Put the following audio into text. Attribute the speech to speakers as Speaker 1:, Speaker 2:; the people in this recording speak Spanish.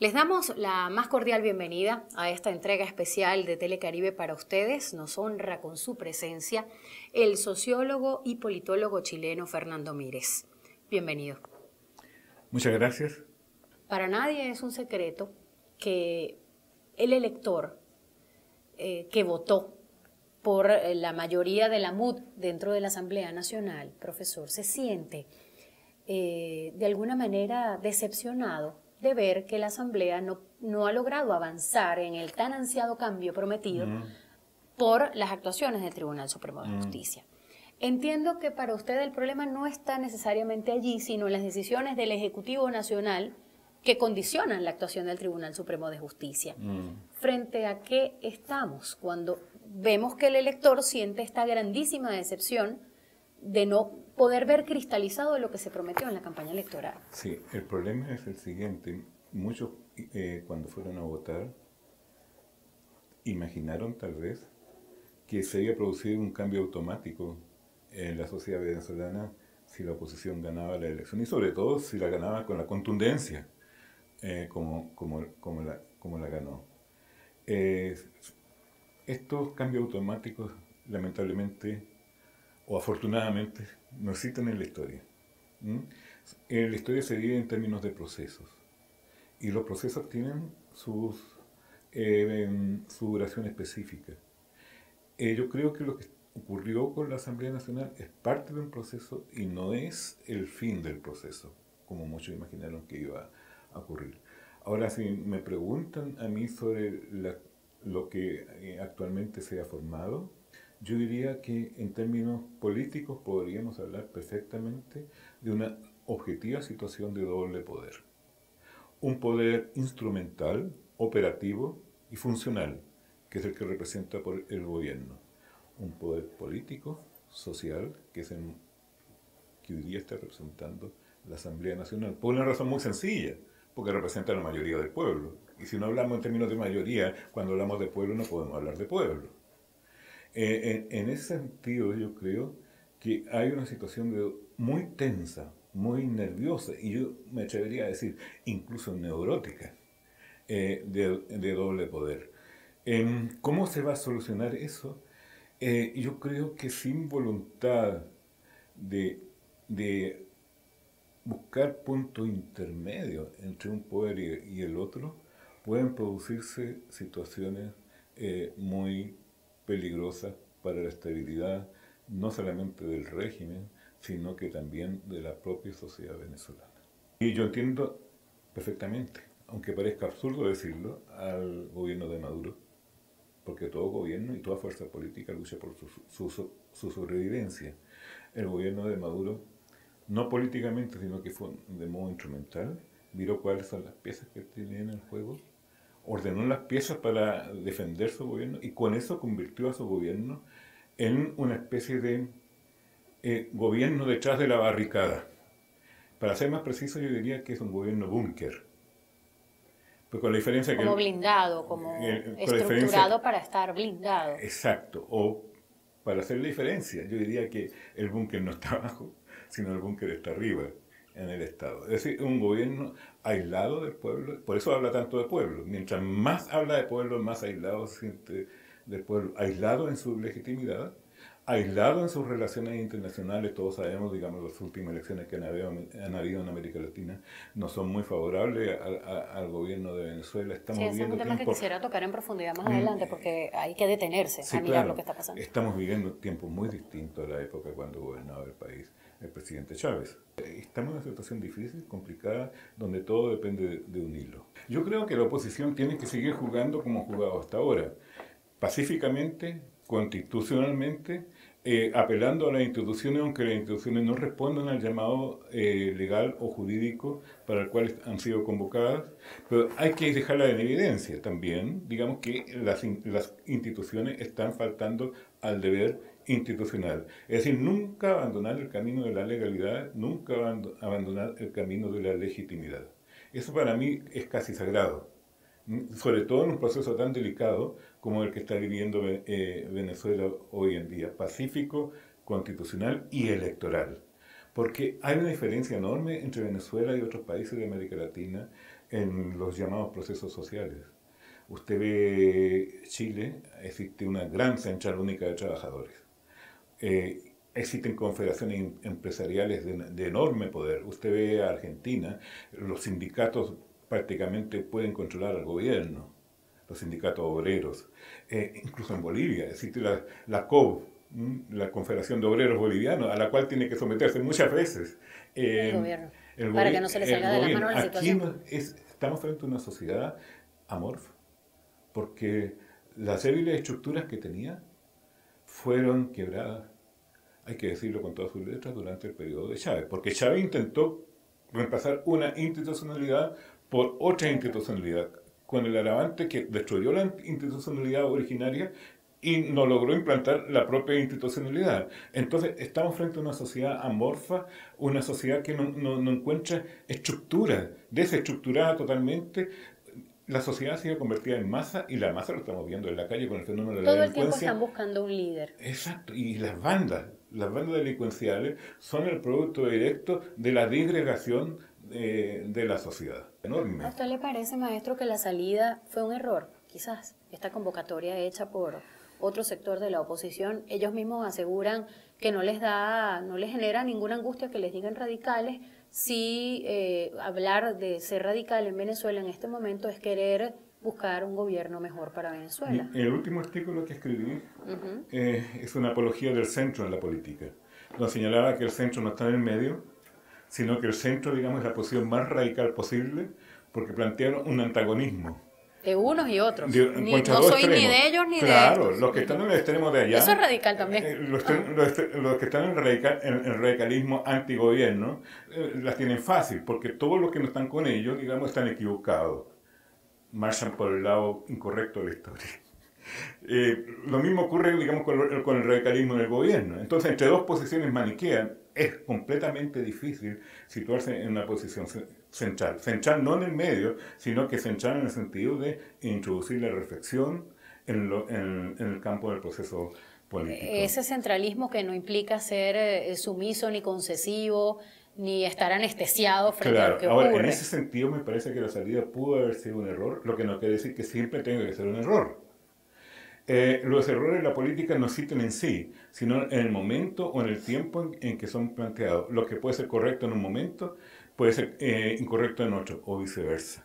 Speaker 1: Les damos la más cordial bienvenida a esta entrega especial de Telecaribe para ustedes. Nos honra con su presencia el sociólogo y politólogo chileno Fernando Mírez. Bienvenido.
Speaker 2: Muchas gracias.
Speaker 1: Para nadie es un secreto que el elector que votó por la mayoría de la MUD dentro de la Asamblea Nacional, profesor, se siente de alguna manera decepcionado de ver que la Asamblea no ha logrado avanzar en el tan ansiado cambio prometido por las actuaciones del Tribunal Supremo de Justicia. Entiendo que para usted el problema no está necesariamente allí, sino en las decisiones del Ejecutivo Nacional que condicionan la actuación del Tribunal Supremo de Justicia. ¿Frente a qué estamos cuando vemos que el elector siente esta grandísima decepción de no poder ver cristalizado lo que se prometió en la campaña electoral?
Speaker 2: Sí, el problema es el siguiente. Muchos cuando fueron a votar imaginaron tal vez que se iba a producir un cambio automático en la sociedad venezolana si la oposición ganaba la elección y sobre todo si la ganaba con la contundencia como la ganó. Estos cambios automáticos lamentablemente o afortunadamente no existen en la historia. La historia se divide en términos de procesos y los procesos tienen su duración específica. Yo creo que lo que ocurrió con la Asamblea Nacional es parte de un proceso y no es el fin del proceso, como muchos imaginaron que iba a ocurrir. Ahora, si me preguntan a mí sobre lo que actualmente se ha formado, yo diría que en términos políticos podríamos hablar perfectamente de una objetiva situación de doble poder. Un poder instrumental, operativo y funcional, que es el que representa por el gobierno. Un poder político, social, que es el que hoy día está representando la Asamblea Nacional. Por una razón muy sencilla, porque representa a la mayoría del pueblo. Y si no hablamos en términos de mayoría, cuando hablamos de pueblo no podemos hablar de pueblo. En ese sentido yo creo que hay una situación muy tensa, muy nerviosa, y yo me atrevería a decir incluso neurótica, de doble poder. ¿Cómo se va a solucionar eso? Yo creo que sin voluntad de buscar puntos intermedios entre un poder y el otro, pueden producirse situaciones muy peligrosas para la estabilidad, no solamente del régimen, sino que también de la propia sociedad venezolana. Y yo entiendo perfectamente, aunque parezca absurdo decirlo, al gobierno de Maduro, porque todo gobierno y toda fuerza política lucha por su sobrevivencia. El gobierno de Maduro, no políticamente, sino que fue de modo instrumental, miró cuáles son las piezas que tenía en el juego, ordenó las piezas para defender su gobierno y con eso convirtió a su gobierno en una especie de gobierno detrás de la barricada. Para ser más preciso, yo diría que es un gobierno búnker. Pues con la diferencia
Speaker 1: como
Speaker 2: que
Speaker 1: blindado, como estructurado para estar blindado.
Speaker 2: Exacto, o para hacer la diferencia, yo diría que el búnker no está abajo, sino el búnker está arriba, en el Estado. Es decir, un gobierno aislado del pueblo, por eso habla tanto de pueblo. Mientras más habla de pueblo, más aislado se siente del pueblo, aislado en su legitimidad, aislado en sus relaciones internacionales. Todos sabemos, digamos, las últimas elecciones que han habido en América Latina no son muy favorables al gobierno de Venezuela.
Speaker 1: Sí, ese es un tema que quisiera tocar en profundidad más adelante, porque hay que detenerse a mirar lo que está pasando.
Speaker 2: Estamos viviendo tiempos muy distintos a la época cuando gobernaba el país el presidente Chávez. Estamos en una situación difícil, complicada, donde todo depende de un hilo. Yo creo que la oposición tiene que seguir jugando como ha jugado hasta ahora, pacíficamente, constitucionalmente, apelando a las instituciones, aunque las instituciones no respondan al llamado legal o jurídico para el cual han sido convocadas, pero hay que dejarla en evidencia también, digamos que las instituciones están faltando al deber institucional. Es decir, nunca abandonar el camino de la legalidad, nunca abandonar el camino de la legitimidad. Eso para mí es casi sagrado, sobre todo en un proceso tan delicado como el que está viviendo Venezuela hoy en día, pacífico, constitucional y electoral. Porque hay una diferencia enorme entre Venezuela y otros países de América Latina en los llamados procesos sociales. Usted ve Chile, existe una gran central única de trabajadores. Existen confederaciones empresariales de enorme poder. Usted ve a Argentina, los sindicatos prácticamente pueden controlar al gobierno, los sindicatos obreros. Incluso en Bolivia existe la COB, la Confederación de Obreros Bolivianos, a la cual tiene que someterse muchas veces
Speaker 1: el gobierno, para que no se le salga de las manos la situación.
Speaker 2: Estamos frente a una sociedad amorfa, porque las débiles estructuras que tenía fueron quebradas, hay que decirlo con todas sus letras, durante el periodo de Chávez, porque Chávez intentó reemplazar una institucionalidad por otra institucionalidad, con el agravante que destruyó la institucionalidad originaria y no logró implantar la propia institucionalidad. Entonces, estamos frente a una sociedad amorfa, una sociedad que no encuentra estructura, desestructurada totalmente. La sociedad ha sido convertida en masa y la masa lo estamos viendo en la calle con el fenómeno de la delincuencia.
Speaker 1: Todo el tiempo están buscando un líder.
Speaker 2: Exacto, y las bandas delincuenciales son el producto directo de la disgregación de la sociedad. Enorme.
Speaker 1: ¿A usted le parece, maestro, que la salida fue un error? Quizás esta convocatoria hecha por otro sector de la oposición, ellos mismos aseguran que no les genera ninguna angustia que les digan radicales. Si hablar de ser radical en Venezuela en este momento es querer buscar un gobierno mejor para Venezuela.
Speaker 2: El último artículo que escribí es una apología del centro en la política. Nos señalaba que el centro no está en el medio, sino que el centro, digamos, es la posición más radical posible, porque plantearon un antagonismo.
Speaker 1: De unos y otros.
Speaker 2: No soy
Speaker 1: extremos. Ni de ellos ni de
Speaker 2: estos.
Speaker 1: Claro,
Speaker 2: los que están en el extremo de allá.
Speaker 1: Eso es radical también.
Speaker 2: Los que están en el radicalismo antigobierno las tienen fácil, porque todos los que no están con ellos, digamos, están equivocados. Marchan por el lado incorrecto de la historia. Lo mismo ocurre, digamos, con el radicalismo en el gobierno. Entonces, entre dos posiciones maniqueas, es completamente difícil situarse en una posición central. Central no en el medio, sino que central en el sentido de introducir la reflexión en el campo del proceso político.
Speaker 1: Ese centralismo que no implica ser sumiso ni concesivo, ni estar anestesiado frente a lo que ocurre.
Speaker 2: Ahora, en ese sentido me parece que la salida pudo haber sido un error, lo que no quiere decir que siempre tenga que ser un error. Los errores de la política no existen en sí, sino en el momento o en el tiempo en que son planteados. Lo que puede ser correcto en un momento puede ser incorrecto en otro, o viceversa.